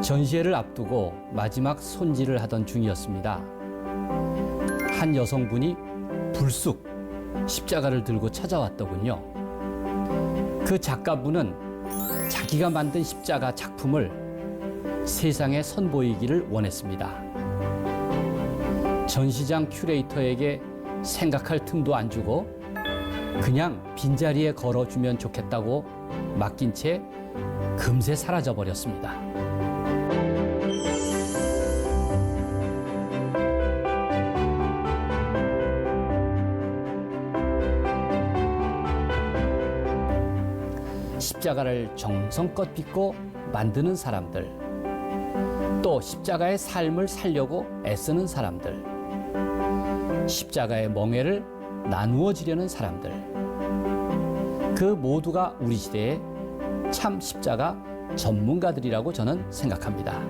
전시회를 앞두고 마지막 손질을 하던 중이었습니다. 한 여성분이 불쑥 십자가를 들고 찾아왔더군요. 그 작가분은 자기가 만든 십자가 작품을 세상에 선보이기를 원했습니다. 전시장 큐레이터에게 생각할 틈도 안 주고 그냥 빈자리에 걸어주면 좋겠다고 맡긴 채 금세 사라져버렸습니다. 십자가를 정성껏 빚고 만드는 사람들, 또 십자가의 삶을 살려고 애쓰는 사람들, 십자가의 멍에를 나누어지려는 사람들, 그 모두가 우리 시대의 참 십자가 전문가들이라고 저는 생각합니다.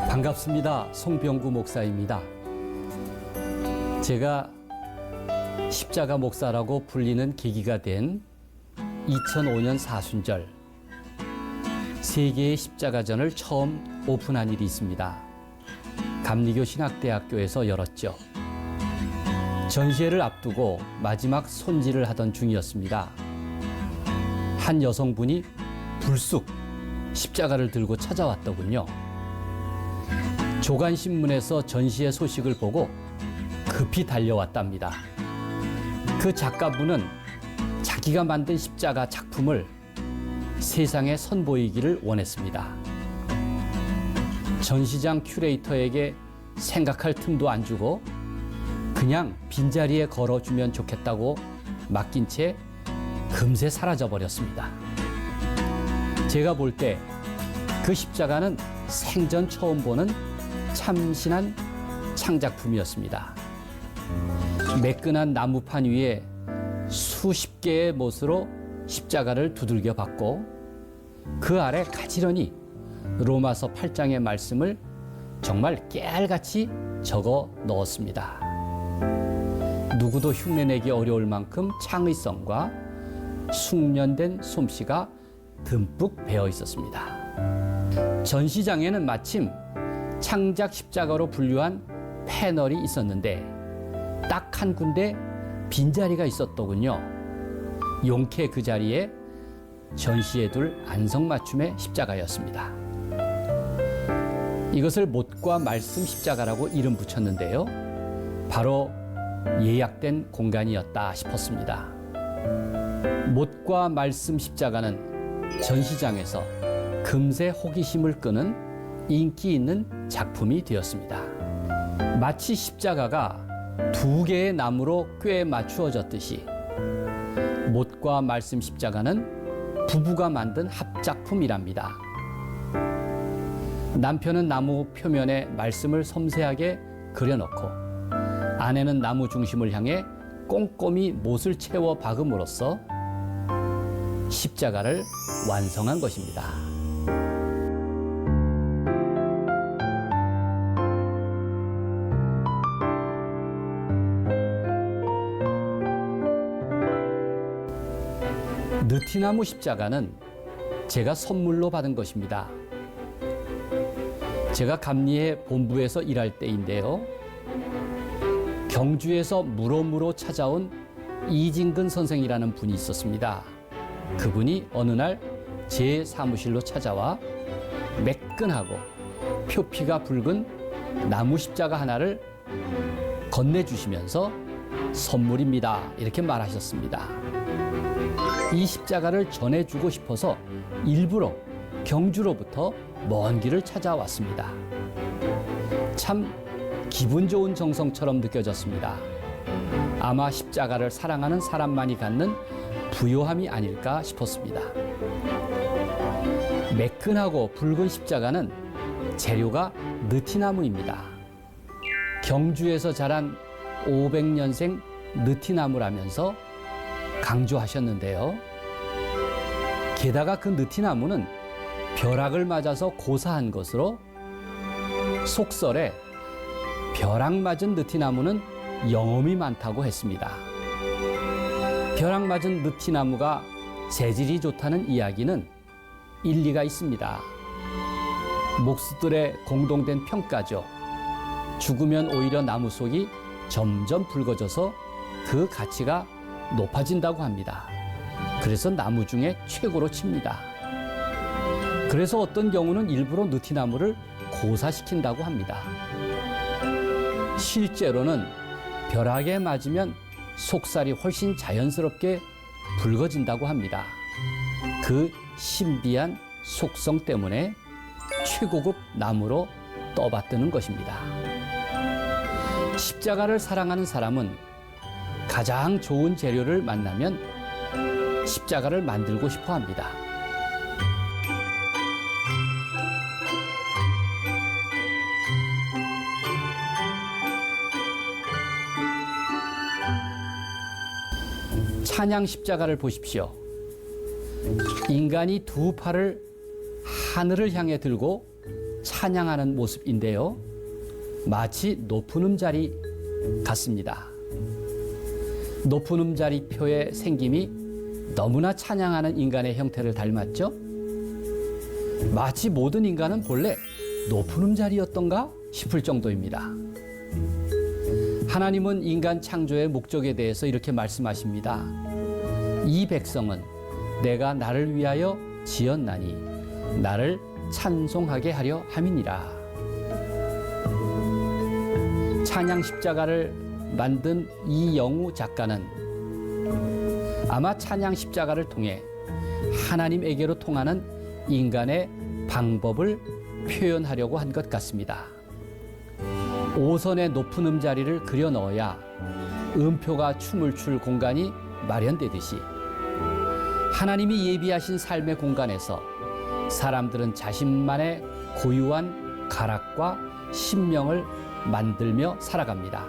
반갑습니다. 송병구 목사입니다. 제가 십자가 목사라고 불리는 계기가 된 2005년 사순절 세계의 십자가전을 처음 오픈한 일이 있습니다. 감리교 신학대학교에서 열었죠. 전시회를 앞두고 마지막 손질을 하던 중이었습니다. 한 여성분이 불쑥 십자가를 들고 찾아왔더군요. 조간신문에서 전시회 소식을 보고 급히 달려왔답니다. 그 작가분은 자기가 만든 십자가 작품을 세상에 선보이기를 원했습니다. 전시장 큐레이터에게 생각할 틈도 안 주고 그냥 빈자리에 걸어주면 좋겠다고 맡긴 채 금세 사라져버렸습니다. 제가 볼 때 그 십자가는 생전 처음 보는 참신한 창작품이었습니다. 매끈한 나무판 위에 수십 개의 못으로 십자가를 두들겨 봤고 그 아래 가지런히 로마서 8장의 말씀을 정말 깨알같이 적어 넣었습니다. 누구도 흉내내기 어려울 만큼 창의성과 숙련된 솜씨가 듬뿍 배어 있었습니다. 전시장에는 마침 창작 십자가로 분류한 패널이 있었는데 딱 한 군데 빈자리가 있었더군요. 용케 그 자리에 전시에 둘 안성맞춤의 십자가였습니다. 이것을 못과 말씀 십자가라고 이름 붙였는데요. 바로 예약된 공간이었다 싶었습니다. 못과 말씀 십자가는 전시장에서 금세 호기심을 끄는 인기 있는 작품이 되었습니다. 마치 십자가가 두 개의 나무로 꽤 맞추어졌듯이 못과 말씀 십자가는 부부가 만든 합작품이랍니다. 남편은 나무 표면에 말씀을 섬세하게 그려놓고 아내는 나무 중심을 향해 꼼꼼히 못을 채워 박음으로써 십자가를 완성한 것입니다. 느티나무 십자가는 제가 선물로 받은 것입니다. 제가 감리회 본부에서 일할 때인데요. 경주에서 무로무로 찾아온 이진근 선생이라는 분이 있었습니다. 그분이 어느 날 제 사무실로 찾아와 매끈하고 표피가 붉은 나무 십자가 하나를 건네주시면서 선물입니다. 이렇게 말하셨습니다. 이 십자가를 전해주고 싶어서 일부러 경주로부터 먼 길을 찾아왔습니다. 참 기분 좋은 정성처럼 느껴졌습니다. 아마 십자가를 사랑하는 사람만이 갖는 부요함이 아닐까 싶었습니다. 매끈하고 붉은 십자가는 재료가 느티나무입니다. 경주에서 자란 500년생 느티나무라면서 강조하셨는데요. 게다가 그 느티나무는 벼락을 맞아서 고사한 것으로 속설에 벼락 맞은 느티나무는 영험이 많다고 했습니다. 벼락 맞은 느티나무가 재질이 좋다는 이야기는 일리가 있습니다. 목수들의 공동된 평가죠. 죽으면 오히려 나무 속이 점점 붉어져서 그 가치가 높아진다고 합니다. 그래서 나무 중에 최고로 칩니다. 그래서 어떤 경우는 일부러 느티나무를 고사시킨다고 합니다. 실제로는 벼락에 맞으면 속살이 훨씬 자연스럽게 붉어진다고 합니다. 그 신비한 속성 때문에 최고급 나무로 떠받드는 것입니다. 십자가를 사랑하는 사람은 가장 좋은 재료를 만나면 십자가를 만들고 싶어 합니다. 찬양 십자가를 보십시오. 인간이 두 팔을 하늘을 향해 들고 찬양하는 모습인데요. 마치 높은 음자리 같습니다. 높은 음자리 표의 생김이 너무나 찬양하는 인간의 형태를 닮았죠? 마치 모든 인간은 본래 높은 음자리였던가 싶을 정도입니다. 하나님은 인간 창조의 목적에 대해서 이렇게 말씀하십니다. 이 백성은 내가 나를 위하여 지었나니 나를 찬송하게 하려 함이니라. 찬양 십자가를 만든 이영우 작가는 아마 찬양 십자가를 통해 하나님에게로 통하는 인간의 방법을 표현하려고 한 것 같습니다. 오선의 높은 음자리를 그려 넣어야 음표가 춤을 출 공간이 마련되듯이 하나님이 예비하신 삶의 공간에서 사람들은 자신만의 고유한 가락과 신명을 만들며 살아갑니다.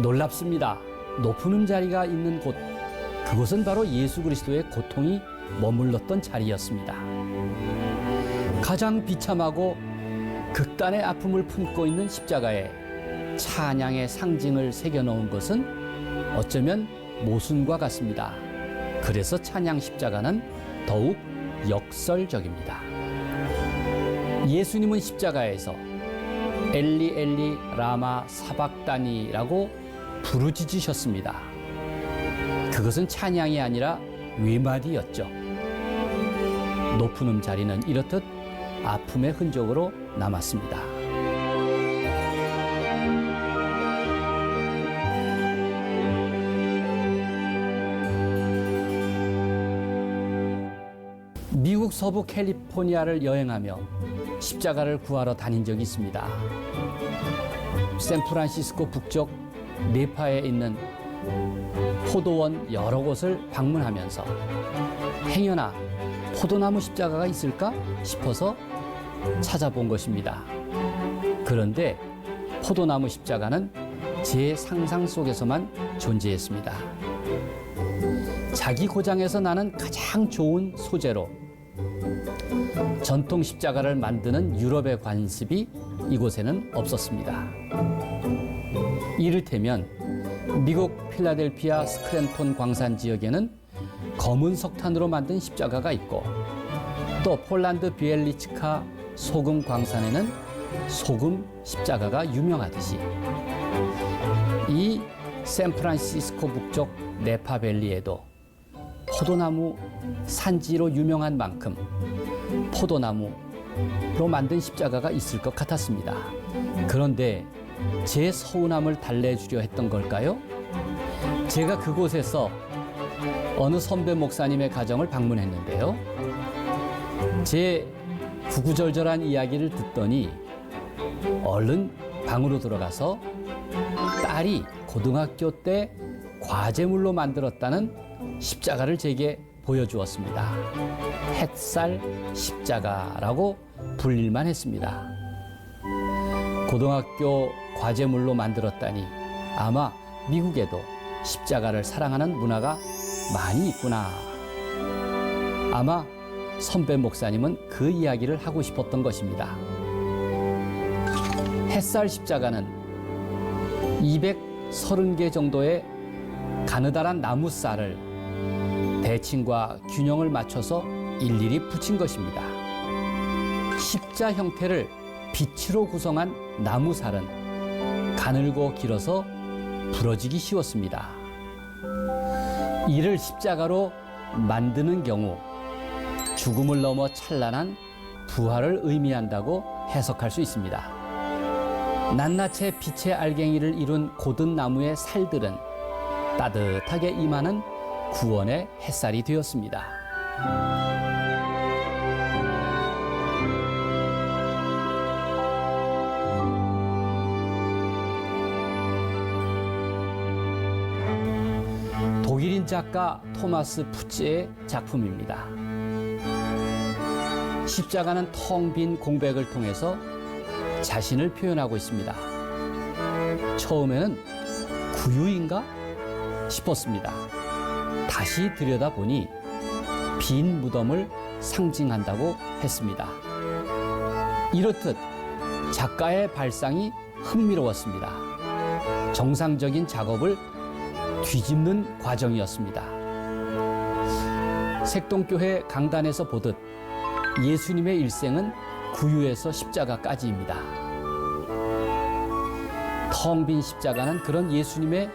놀랍습니다. 높은 음자리가 있는 곳, 그곳은 바로 예수 그리스도의 고통이 머물렀던 자리였습니다. 가장 비참하고 극단의 아픔을 품고 있는 십자가에 찬양의 상징을 새겨놓은 것은 어쩌면 모순과 같습니다. 그래서 찬양 십자가는 더욱 역설적입니다. 예수님은 십자가에서 엘리 엘리 라마 사박다니라고 부르짖으셨습니다. 그것은 찬양이 아니라 외마디였죠. 높은 음자리는 이렇듯 아픔의 흔적으로 남았습니다. 미국 서부 캘리포니아를 여행하며 십자가를 구하러 다닌 적이 있습니다. 샌프란시스코 북쪽 네파에 있는 포도원 여러 곳을 방문하면서 행여나 포도나무 십자가가 있을까 싶어서 찾아본 것입니다. 그런데 포도나무 십자가는 제 상상 속에서만 존재했습니다. 자기 고장에서 나는 가장 좋은 소재로 전통 십자가를 만드는 유럽의 관습이 이곳에는 없었습니다. 이를테면 미국 필라델피아 스크랜톤 광산 지역에는 검은 석탄으로 만든 십자가가 있고 또 폴란드 비엘리츠카 소금 광산에는 소금 십자가가 유명하듯이 이 샌프란시스코 북쪽 네파밸리에도 포도나무 산지로 유명한 만큼 포도나무로 만든 십자가가 있을 것 같았습니다. 그런데 제 서운함을 달래주려 했던 걸까요? 제가 그곳에서 어느 선배 목사님의 가정을 방문했는데요. 제 구구절절한 이야기를 듣더니 얼른 방으로 들어가서 딸이 고등학교 때 과제물로 만들었다는 십자가를 제게 보여주었습니다. 햇살 십자가라고 불릴만 했습니다. 고등학교 과제물로 만들었다니 아마 미국에도 십자가를 사랑하는 문화가 많이 있구나. 아마 선배 목사님은 그 이야기를 하고 싶었던 것입니다. 햇살 십자가는 230개 정도의 가느다란 나무 쌀을 대칭과 균형을 맞춰서 일일이 붙인 것입니다. 십자 형태를 빛으로 구성한 나무 쌀은 가늘고 길어서 부러지기 쉬웠습니다. 이를 십자가로 만드는 경우 죽음을 넘어 찬란한 부활을 의미한다고 해석할 수 있습니다. 낱낱의 빛의 알갱이를 이룬 고든 나무의 살들은 따뜻하게 임하는 구원의 햇살이 되었습니다. 독일인 작가 토마스 푸체의 작품입니다. 십자가는 텅 빈 공백을 통해서 자신을 표현하고 있습니다. 처음에는 구유인가 싶었습니다. 다시 들여다보니 빈 무덤을 상징한다고 했습니다. 이렇듯 작가의 발상이 흥미로웠습니다. 정상적인 작업을 뒤집는 과정이었습니다. 색동교회 강단에서 보듯 예수님의 일생은 구유에서 십자가까지입니다. 텅 빈 십자가는 그런 예수님의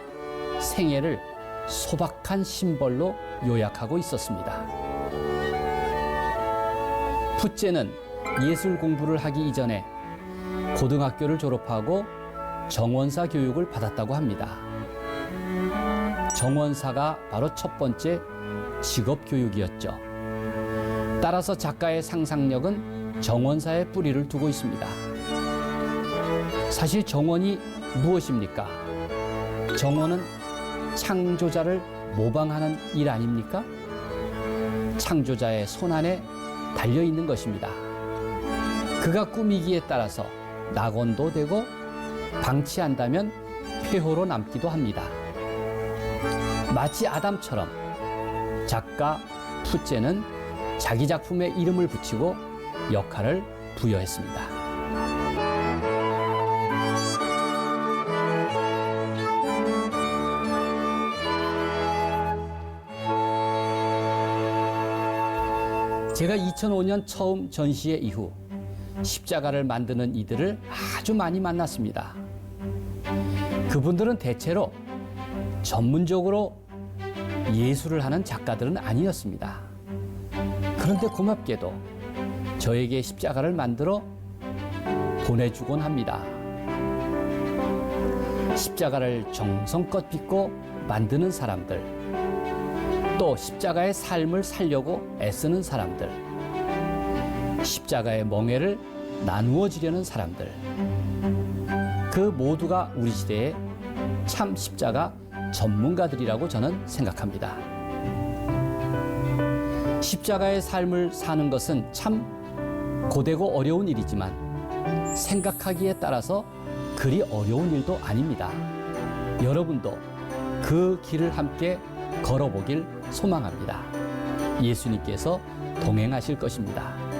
생애를 소박한 심벌로 요약하고 있었습니다. 푸체는 예술 공부를 하기 이전에 고등학교를 졸업하고 정원사 교육을 받았다고 합니다. 정원사가 바로 첫 번째 직업 교육이었죠. 따라서 작가의 상상력은 정원사에 뿌리를 두고 있습니다. 사실 정원이 무엇입니까? 정원은 창조자를 모방하는 일 아닙니까? 창조자의 손 안에 달려 있는 것입니다. 그가 꾸미기에 따라서 낙원도 되고 방치한다면 폐허로 남기도 합니다. 마치 아담처럼 작가 푸체는 자기 작품에 이름을 붙이고 역할을 부여했습니다. 제가 2005년 처음 전시회 이후 십자가를 만드는 이들을 아주 많이 만났습니다. 그분들은 대체로 전문적으로 예술을 하는 작가들은 아니었습니다. 그런데 고맙게도 저에게 십자가를 만들어 보내주곤 합니다. 십자가를 정성껏 빚고 만드는 사람들, 또 십자가의 삶을 살려고 애쓰는 사람들, 십자가의 멍에를 나누어 주려는 사람들, 그 모두가 우리 시대의 참 십자가 전문가들이라고 저는 생각합니다. 십자가의 삶을 사는 것은 참 고되고 어려운 일이지만 생각하기에 따라서 그리 어려운 일도 아닙니다. 여러분도 그 길을 함께 걸어보길 소망합니다. 예수님께서 동행하실 것입니다.